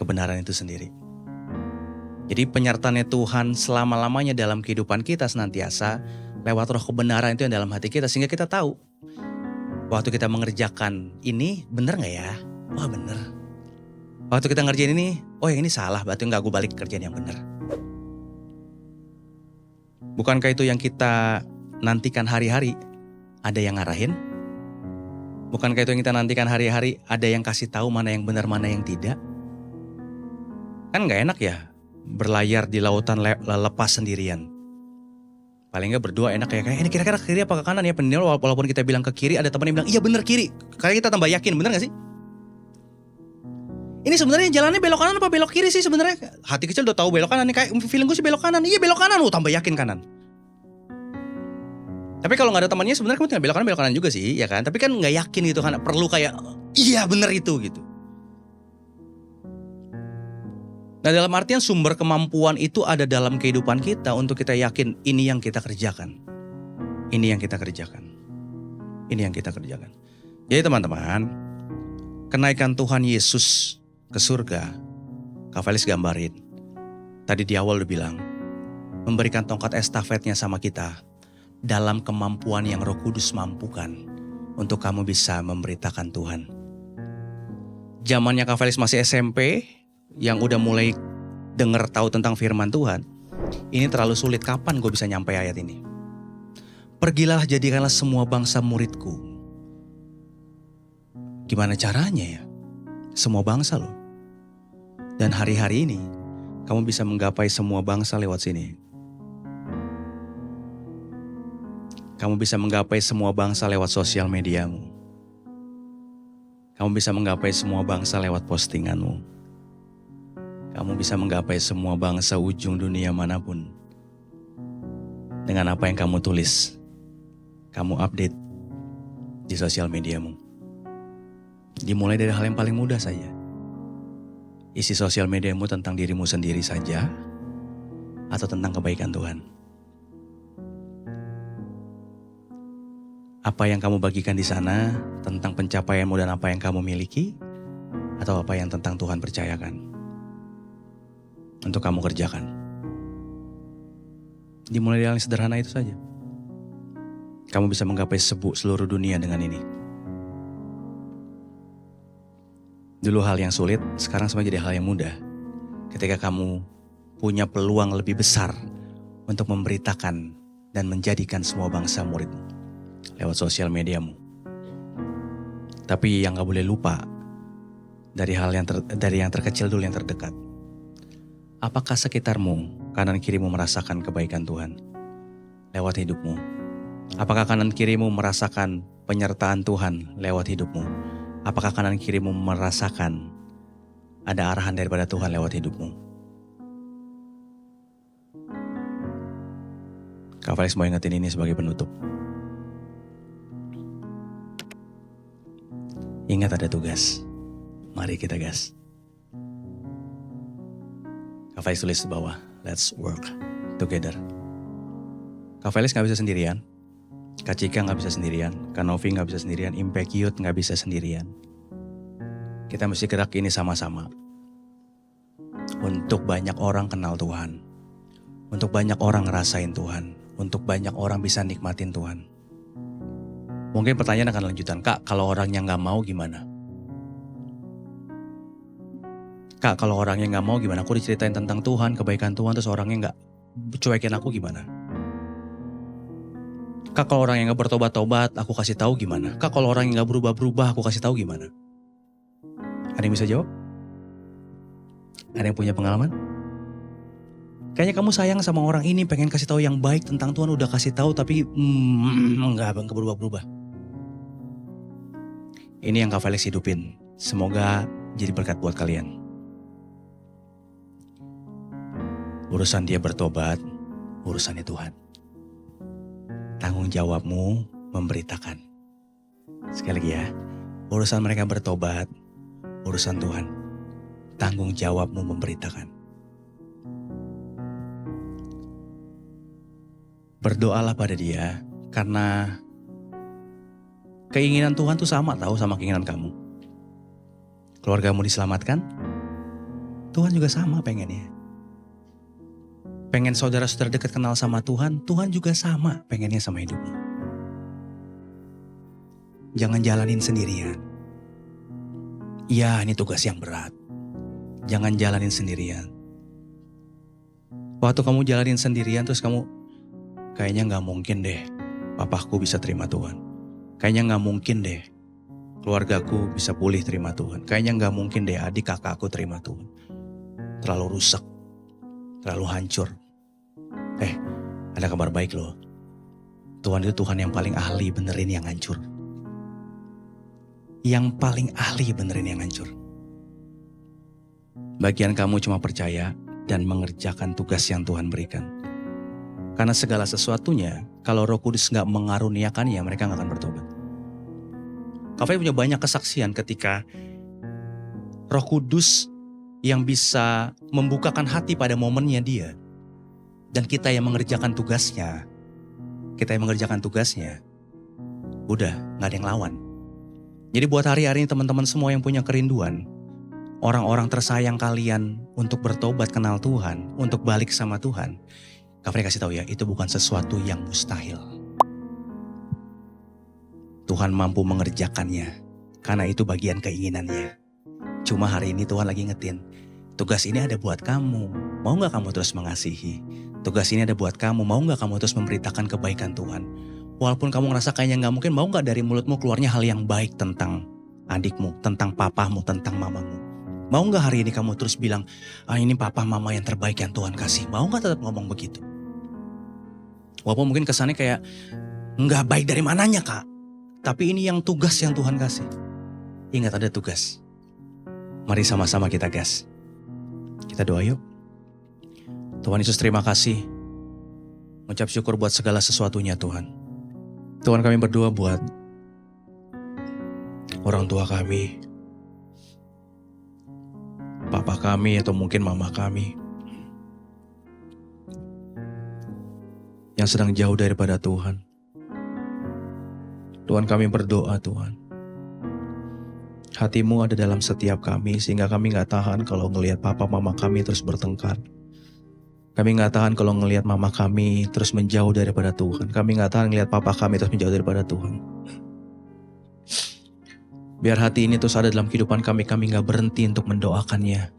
kebenaran itu sendiri. Jadi penyertaannya Tuhan selama-lamanya dalam kehidupan kita senantiasa lewat roh kebenaran itu yang dalam hati kita. Sehingga kita tahu waktu kita mengerjakan ini benar gak ya? Wah benar. Waktu kita ngerjain ini, oh yang ini salah, berarti gak gue balik kerjaan yang benar. Bukankah itu yang kita nantikan hari-hari? Ada yang ngarahin? Bukankah itu yang kita nantikan hari-hari? Ada yang kasih tahu mana yang benar, mana yang tidak? Kan gak enak ya berlayar di lautan lepas sendirian. Paling gak berdua enak ya, kayak ini kira-kira ke kiri apa ke kanan ya. Walaupun kita bilang ke kiri, ada teman yang bilang iya benar kiri. Kayak kita tambah yakin, benar gak sih? Ini sebenarnya jalannya belok kanan apa belok kiri sih sebenarnya? Hati kecil udah tahu belok kanan nih, kayak feeling gue sih belok kanan. Iya belok kanan, tambah yakin kanan. Tapi kalau nggak ada temannya sebenarnya kamu tinggal belok kanan juga sih, ya kan? Tapi kan nggak yakin gitu kan, perlu kayak iya bener itu gitu. Nah dalam artian sumber kemampuan itu ada dalam kehidupan kita untuk kita yakin ini yang kita kerjakan. Ini yang kita kerjakan. Ini yang kita kerjakan. Jadi teman-teman, kenaikan Tuhan Yesus ke surga, Kak Felix gambarin. Tadi di awal udah bilang, memberikan tongkat estafetnya sama kita dalam kemampuan yang Roh Kudus mampukan untuk kamu bisa memberitakan Tuhan. Zamannya Kak Felix masih SMP, yang udah mulai denger tahu tentang firman Tuhan, ini terlalu sulit, kapan gue bisa nyampe ayat ini? Pergilah jadikanlah semua bangsa muridku. Gimana caranya ya? Semua bangsa loh. Dan hari-hari ini kamu bisa menggapai semua bangsa lewat sini. Kamu bisa menggapai semua bangsa lewat sosial mediamu. Kamu bisa menggapai semua bangsa lewat postinganmu. Kamu bisa menggapai semua bangsa ujung dunia manapun. Dengan apa yang kamu tulis, kamu update di sosial mediamu. Dimulai dari hal yang paling mudah saja. Isi sosial mediamu tentang dirimu sendiri saja atau tentang kebaikan Tuhan. Apa yang kamu bagikan di sana tentang pencapaianmu dan apa yang kamu miliki, atau apa yang tentang Tuhan percayakan untuk kamu kerjakan. Dimulai dari hal yang sederhana itu saja. Kamu bisa menggapai seluruh dunia dengan ini. Dulu hal yang sulit, sekarang semua jadi hal yang mudah. Ketika kamu punya peluang lebih besar untuk memberitakan dan menjadikan semua bangsa muridmu lewat sosial mediamu. Tapi yang gak boleh lupa dari hal yang dari yang terkecil dulu, yang terdekat. Apakah sekitarmu, kanan kirimu merasakan kebaikan Tuhan lewat hidupmu? Apakah kanan kirimu merasakan penyertaan Tuhan lewat hidupmu? Apakah kanan kirimu merasakan ada arahan daripada Tuhan lewat hidupmu? Kak Felix mau ingetin ini sebagai penutup. Ingat ada tugas. Mari kita gas. Kak Felix tulis di bawah, let's work together. Kak Felix gak bisa sendirian. Kak Cika gak bisa sendirian, Kak Novi gak bisa sendirian, Impact Youth gak bisa sendirian. Kita mesti gerak ini sama-sama. Untuk banyak orang kenal Tuhan. Untuk banyak orang ngerasain Tuhan. Untuk banyak orang bisa nikmatin Tuhan. Mungkin pertanyaan akan lanjutan, Kak kalau orangnya gak mau gimana? Kak kalau orangnya gak mau gimana? Aku diceritain tentang Tuhan, kebaikan Tuhan, terus orangnya gak cuekin aku gimana? Kak kalau orang yang gak bertobat-tobat, aku kasih tahu gimana? Kak kalau orang yang gak berubah-berubah, aku kasih tahu gimana? Ada yang bisa jawab? Ada yang punya pengalaman? Kayaknya kamu sayang sama orang ini, pengen kasih tahu yang baik tentang Tuhan, udah kasih tahu tapi enggak berubah-berubah. Ini yang Kak Felix hidupin. Semoga jadi berkat buat kalian. Urusan dia bertobat, urusannya Tuhan. Tanggung jawabmu memberitakan. Sekali lagi ya, urusan mereka bertobat, urusan Tuhan. Tanggung jawabmu memberitakan. Berdoalah pada dia, Karena keinginan Tuhan tuh sama sama keinginan kamu. Keluargamu diselamatkan, Tuhan juga sama pengennya. Pengen saudara-saudara dekat kenal sama Tuhan, Tuhan juga sama pengennya sama hidupmu. Jangan jalanin sendirian. Ya, ini tugas yang berat. Jangan jalanin sendirian. Waktu kamu jalanin sendirian terus kamu, kayaknya gak mungkin deh papaku bisa terima Tuhan. Kayaknya gak mungkin deh keluargaku bisa pulih terima Tuhan. Kayaknya gak mungkin deh adik kakakku terima Tuhan. Terlalu rusak, terlalu hancur. Ada kabar baik loh. Tuhan itu Tuhan yang paling ahli benerin yang hancur. Yang paling ahli benerin yang hancur. Bagian kamu cuma percaya dan mengerjakan tugas yang Tuhan berikan. Karena segala sesuatunya, kalau Roh Kudus gak mengaruniakannya, mereka gak akan bertobat. Kafai punya banyak kesaksian ketika Roh Kudus yang bisa membukakan hati pada momennya dia. Dan kita yang mengerjakan tugasnya, udah gak ada yang lawan. Jadi buat hari-hari ini teman-teman semua yang punya kerinduan, orang-orang tersayang kalian untuk bertobat kenal Tuhan, untuk balik sama Tuhan, Kafai kasih tahu ya, itu bukan sesuatu yang mustahil. Tuhan mampu mengerjakannya, karena itu bagian keinginannya. Cuma hari ini Tuhan lagi ingetin, tugas ini ada buat kamu, mau gak kamu terus mengasihi? Tugas ini ada buat kamu, mau gak kamu terus memberitakan kebaikan Tuhan? Walaupun kamu ngerasa kayaknya gak mungkin, mau gak dari mulutmu keluarnya hal yang baik tentang adikmu, tentang papamu, tentang mamamu? Mau gak hari ini kamu terus bilang, ini papa mama yang terbaik yang Tuhan kasih? Mau gak tetap ngomong begitu? Walaupun mungkin kesannya kayak, gak baik dari mananya kak? Tapi ini yang tugas yang Tuhan kasih. Ingat ada tugas. Mari sama-sama kita gas. Kita doa yuk. Tuhan Yesus terima kasih. Mengucap syukur buat segala sesuatunya Tuhan. Tuhan kami berdoa buat orang tua kami. Papa kami atau mungkin mama kami. Yang sedang jauh daripada Tuhan. Tuhan kami berdoa Tuhan. Hatimu ada dalam setiap kami sehingga kami gak tahan kalau ngelihat papa mama kami terus bertengkar. Kami gak tahan kalau ngelihat mama kami terus menjauh daripada Tuhan. Kami gak tahan ngelihat papa kami terus menjauh daripada Tuhan. Biar hati ini terus ada dalam kehidupan kami gak berhenti untuk mendoakannya.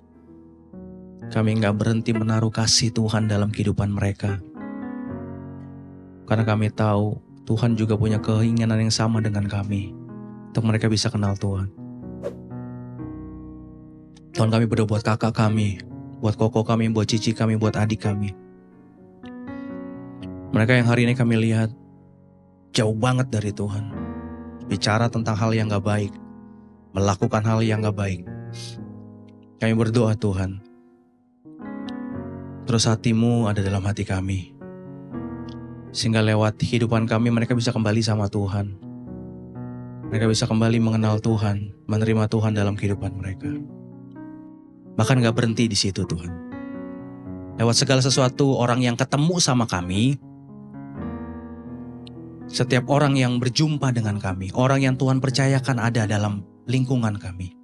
Kami gak berhenti menaruh kasih Tuhan dalam kehidupan mereka. Karena kami tahu Tuhan juga punya keinginan yang sama dengan kami. Untuk mereka bisa kenal Tuhan. Tuhan kami berdoa buat kakak kami, buat koko kami, buat cici kami, buat adik kami. Mereka yang hari ini kami lihat jauh banget dari Tuhan. Bicara tentang hal yang gak baik, melakukan hal yang gak baik. Kami berdoa Tuhan, terus hatimu ada dalam hati kami. Sehingga lewat kehidupan kami mereka bisa kembali sama Tuhan. Mereka bisa kembali mengenal Tuhan, menerima Tuhan dalam kehidupan mereka. Bahkan gak berhenti di situ Tuhan. Lewat segala sesuatu orang yang ketemu sama kami, setiap orang yang berjumpa dengan kami, orang yang Tuhan percayakan ada dalam lingkungan kami.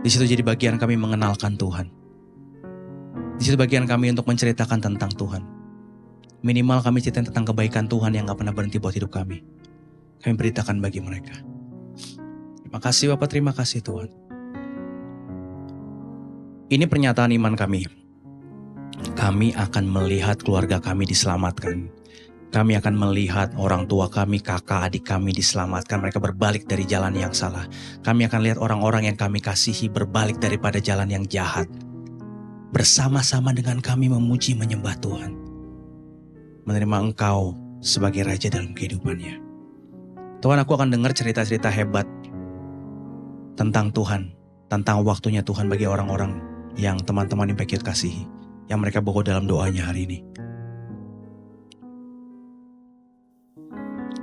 Di situ jadi bagian kami mengenalkan Tuhan. Di situ bagian kami untuk menceritakan tentang Tuhan. Minimal kami ceritain tentang kebaikan Tuhan yang gak pernah berhenti buat hidup kami. Kami beritakan bagi mereka. Terima kasih Bapak, terima kasih Tuhan. Ini pernyataan iman kami. Kami akan melihat keluarga kami diselamatkan. Kami akan melihat orang tua kami, kakak, adik kami diselamatkan. Mereka berbalik dari jalan yang salah. Kami akan lihat orang-orang yang kami kasihi berbalik daripada jalan yang jahat. Bersama-sama dengan kami memuji menyembah Tuhan. Menerima Engkau sebagai Raja dalam kehidupannya. Tuhan, aku akan dengar cerita-cerita hebat tentang Tuhan. Tentang waktunya Tuhan bagi orang-orang yang teman-teman Impact kasihi. Yang mereka bawa dalam doanya hari ini.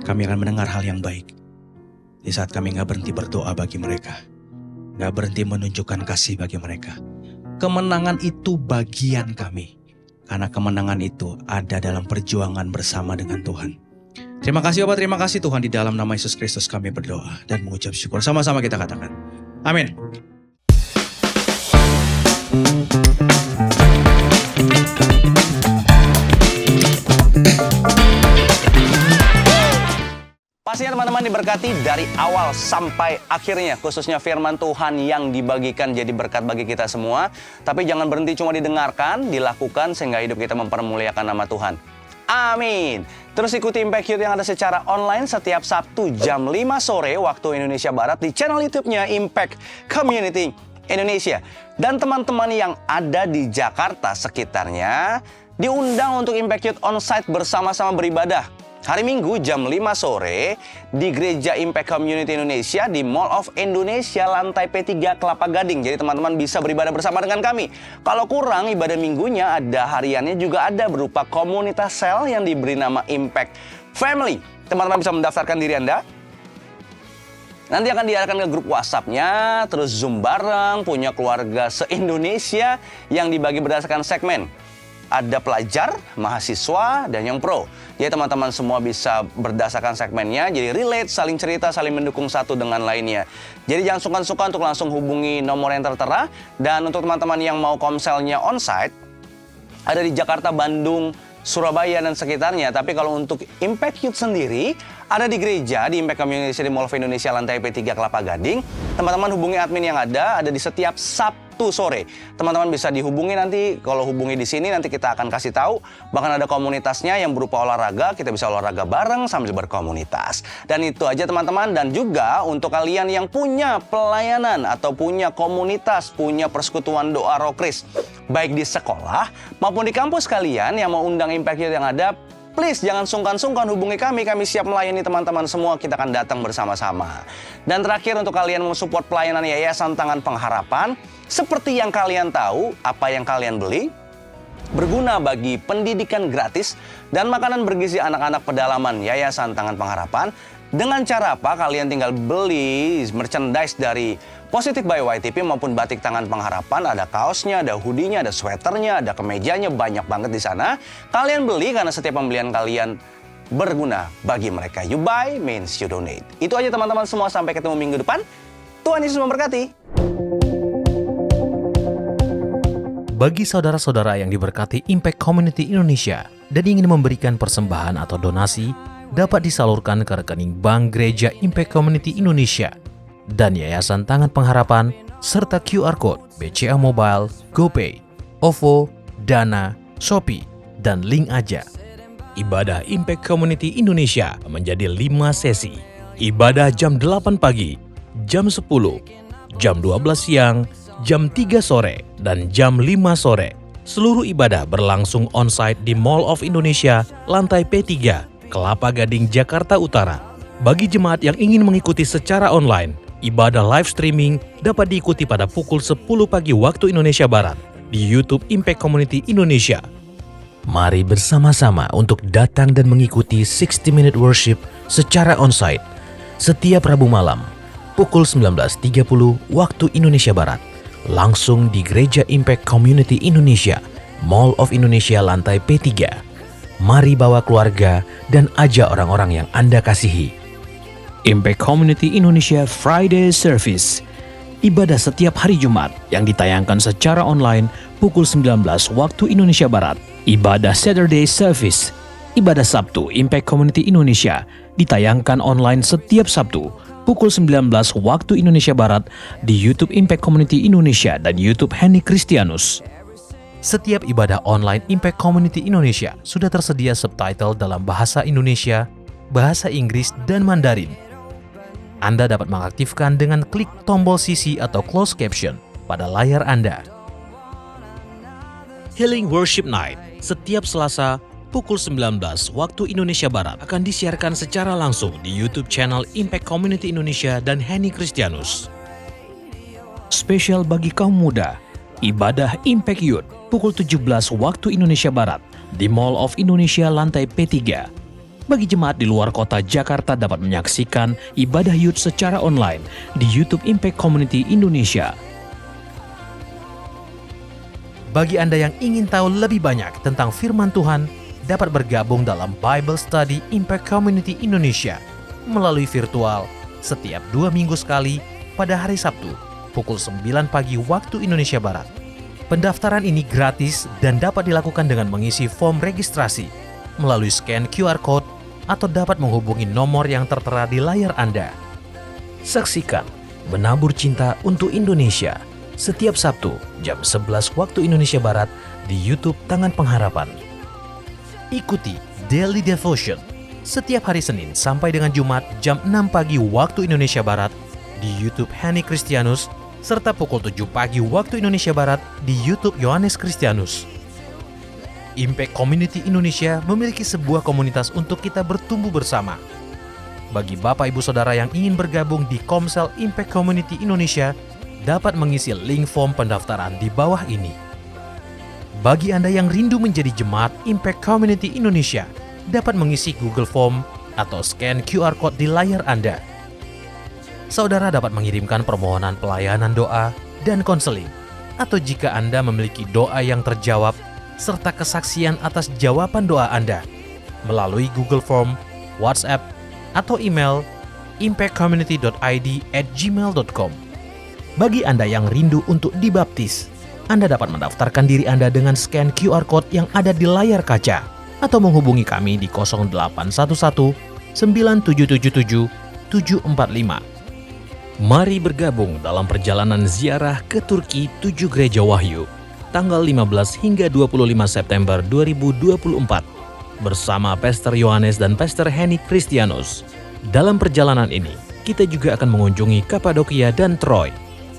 Kami akan mendengar hal yang baik. Di saat kami gak berhenti berdoa bagi mereka. Gak berhenti menunjukkan kasih bagi mereka. Kemenangan itu bagian kami. Karena kemenangan itu ada dalam perjuangan bersama dengan Tuhan. Terima kasih Bapak, terima kasih Tuhan, di dalam nama Yesus Kristus kami berdoa dan mengucap syukur. Sama-sama kita katakan. Amin. Pastinya teman-teman diberkati dari awal sampai akhirnya, khususnya firman Tuhan yang dibagikan jadi berkat bagi kita semua. Tapi jangan berhenti cuma didengarkan, dilakukan sehingga hidup kita mempermuliakan nama Tuhan. Amin. Terus ikuti Impact Youth yang ada secara online setiap Sabtu jam 5 sore waktu Indonesia Barat di channel YouTube-nya Impact Community Indonesia. Dan teman-teman yang ada di Jakarta sekitarnya diundang untuk Impact Youth Onsite bersama-sama beribadah. Hari Minggu jam 5 sore di Gereja Impact Community Indonesia di Mall of Indonesia lantai P3 Kelapa Gading. Jadi teman-teman bisa beribadah bersama dengan kami. Kalau kurang ibadah minggunya, ada hariannya juga ada berupa komunitas sel yang diberi nama Impact Family. Teman-teman bisa mendaftarkan diri Anda. Nanti akan diarahkan ke grup WhatsApp-nya, terus Zoom bareng, punya keluarga se-Indonesia yang dibagi berdasarkan segmen. Ada pelajar, mahasiswa, dan yang pro. Jadi teman-teman semua bisa berdasarkan segmennya, jadi relate, saling cerita, saling mendukung satu dengan lainnya. Jadi jangan sungkan-sungkan untuk langsung hubungi nomor yang tertera. Dan untuk teman-teman yang mau komselnya onsite, ada di Jakarta, Bandung, Surabaya, dan sekitarnya. Tapi kalau untuk Impact Youth sendiri, ada di gereja, di Impact Community di Mall of Indonesia lantai P3 Kelapa Gading. Teman-teman hubungi admin yang ada di setiap Sabtu sore. Teman-teman bisa dihubungi nanti, kalau hubungi di sini nanti kita akan kasih tahu. Bahkan ada komunitasnya yang berupa olahraga, kita bisa olahraga bareng sambil berkomunitas. Dan itu aja teman-teman. Dan juga untuk kalian yang punya pelayanan atau punya komunitas, punya persekutuan doa Roh Kris, baik di sekolah maupun di kampus kalian yang mau undang Impact Youth yang ada, please jangan sungkan-sungkan hubungi kami siap melayani teman-teman semua, kita akan datang bersama-sama. Dan terakhir untuk kalian mau support pelayanan Yayasan Tangan Pengharapan, seperti yang kalian tahu, apa yang kalian beli berguna bagi pendidikan gratis dan makanan bergizi anak-anak pedalaman Yayasan Tangan Pengharapan. Dengan cara apa? Kalian tinggal beli merchandise dari Positive by YTP maupun batik Tangan Pengharapan. Ada kaosnya, ada hoodie-nya, ada sweaternya, ada kemejanya, banyak banget di sana. Kalian beli karena setiap pembelian kalian berguna bagi mereka. You buy means you donate. Itu aja teman-teman semua, sampai ketemu minggu depan. Tuhan Yesus memberkati. Bagi saudara-saudara yang diberkati Impact Community Indonesia dan ingin memberikan persembahan atau donasi, dapat disalurkan ke rekening Bank Gereja Impact Community Indonesia dan Yayasan Tangan Pengharapan, serta QR Code BCA Mobile, GoPay, OVO, Dana, Shopee, dan link aja. Ibadah Impact Community Indonesia menjadi 5 sesi. Ibadah jam 8 pagi, jam 10, jam 12 siang, jam 3 sore, dan jam 5 sore. Seluruh ibadah berlangsung onsite di Mall of Indonesia, lantai P3, Kelapa Gading, Jakarta Utara. Bagi jemaat yang ingin mengikuti secara online, ibadah live streaming dapat diikuti pada pukul 10 pagi waktu Indonesia Barat di YouTube Impact Community Indonesia. Mari bersama-sama untuk datang dan mengikuti 60 Minute Worship secara onsite setiap Rabu malam pukul 19.30 waktu Indonesia Barat, langsung di Gereja Impact Community Indonesia, Mall of Indonesia lantai P3. Mari bawa keluarga dan ajak orang-orang yang Anda kasihi. Impact Community Indonesia Friday Service. Ibadah setiap hari Jumat yang ditayangkan secara online pukul 19 waktu Indonesia Barat. Ibadah Saturday Service. Ibadah Sabtu Impact Community Indonesia ditayangkan online setiap Sabtu pukul 19 waktu Indonesia Barat di YouTube Impact Community Indonesia dan YouTube Henny Kristianus. Setiap ibadah online Impact Community Indonesia sudah tersedia subtitle dalam bahasa Indonesia, bahasa Inggris, dan Mandarin. Anda dapat mengaktifkan dengan klik tombol CC atau closed caption pada layar Anda. Healing Worship Night setiap Selasa pukul 19 waktu Indonesia Barat akan disiarkan secara langsung di YouTube channel Impact Community Indonesia dan Henny Kristianus. Spesial bagi kaum muda, ibadah Impact Youth pukul 17 waktu Indonesia Barat di Mall of Indonesia lantai P3. Bagi jemaat di luar kota Jakarta dapat menyaksikan ibadah youth secara online di YouTube Impact Community Indonesia. Bagi Anda yang ingin tahu lebih banyak tentang firman Tuhan, dapat bergabung dalam Bible Study Impact Community Indonesia melalui virtual setiap 2 minggu sekali pada hari Sabtu pukul 9 pagi waktu Indonesia Barat. Pendaftaran ini gratis dan dapat dilakukan dengan mengisi form registrasi melalui scan QR Code atau dapat menghubungi nomor yang tertera di layar Anda. Saksikan Menabur Cinta untuk Indonesia setiap Sabtu jam 11 waktu Indonesia Barat di YouTube Tangan Pengharapan. Ikuti Daily Devotion setiap hari Senin sampai dengan Jumat jam 6 pagi waktu Indonesia Barat di YouTube Henny Kristianus serta pukul 7 pagi waktu Indonesia Barat di YouTube Yohanes Kristianus. Impact Community Indonesia memiliki sebuah komunitas untuk kita bertumbuh bersama. Bagi Bapak Ibu Saudara yang ingin bergabung di Komsel Impact Community Indonesia, dapat mengisi link form pendaftaran di bawah ini. Bagi Anda yang rindu menjadi jemaat Impact Community Indonesia, dapat mengisi Google Form atau scan QR Code di layar Anda. Saudara dapat mengirimkan permohonan pelayanan doa dan konseling, atau jika Anda memiliki doa yang terjawab, serta kesaksian atas jawaban doa Anda, melalui Google Form, WhatsApp, atau email impactcommunity.id@gmail.com. Bagi Anda yang rindu untuk dibaptis, Anda dapat mendaftarkan diri Anda dengan scan QR Code yang ada di layar kaca atau menghubungi kami di 0811 9777 745. Mari bergabung dalam perjalanan ziarah ke Turki 7 Gereja Wahyu, tanggal 15 hingga 25 September 2024, bersama Pastor Yohanes dan Pastor Henny Kristianus. Dalam perjalanan ini, kita juga akan mengunjungi Kapadokia dan Troy.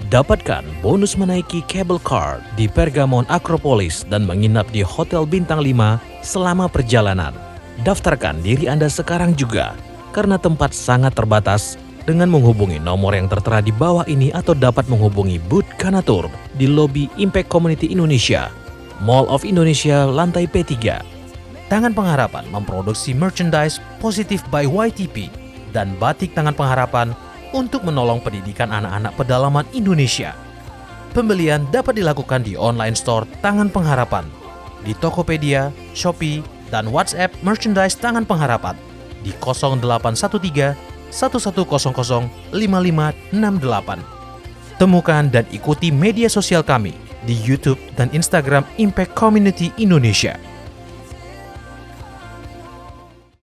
Dapatkan bonus menaiki cable car di Pergamon Acropolis dan menginap di Hotel Bintang 5 selama perjalanan. Daftarkan diri Anda sekarang juga, karena tempat sangat terbatas, dengan menghubungi nomor yang tertera di bawah ini atau dapat menghubungi Booth Kanatur di lobi Impact Community Indonesia, Mall of Indonesia, lantai P3. Tangan Pengharapan memproduksi merchandise Positive by YTP dan batik Tangan Pengharapan untuk menolong pendidikan anak-anak pedalaman Indonesia. Pembelian dapat dilakukan di online store Tangan Pengharapan, di Tokopedia, Shopee, dan WhatsApp merchandise Tangan Pengharapan di 0813 1100 5568. Temukan dan ikuti media sosial kami di YouTube dan Instagram Impact Community Indonesia.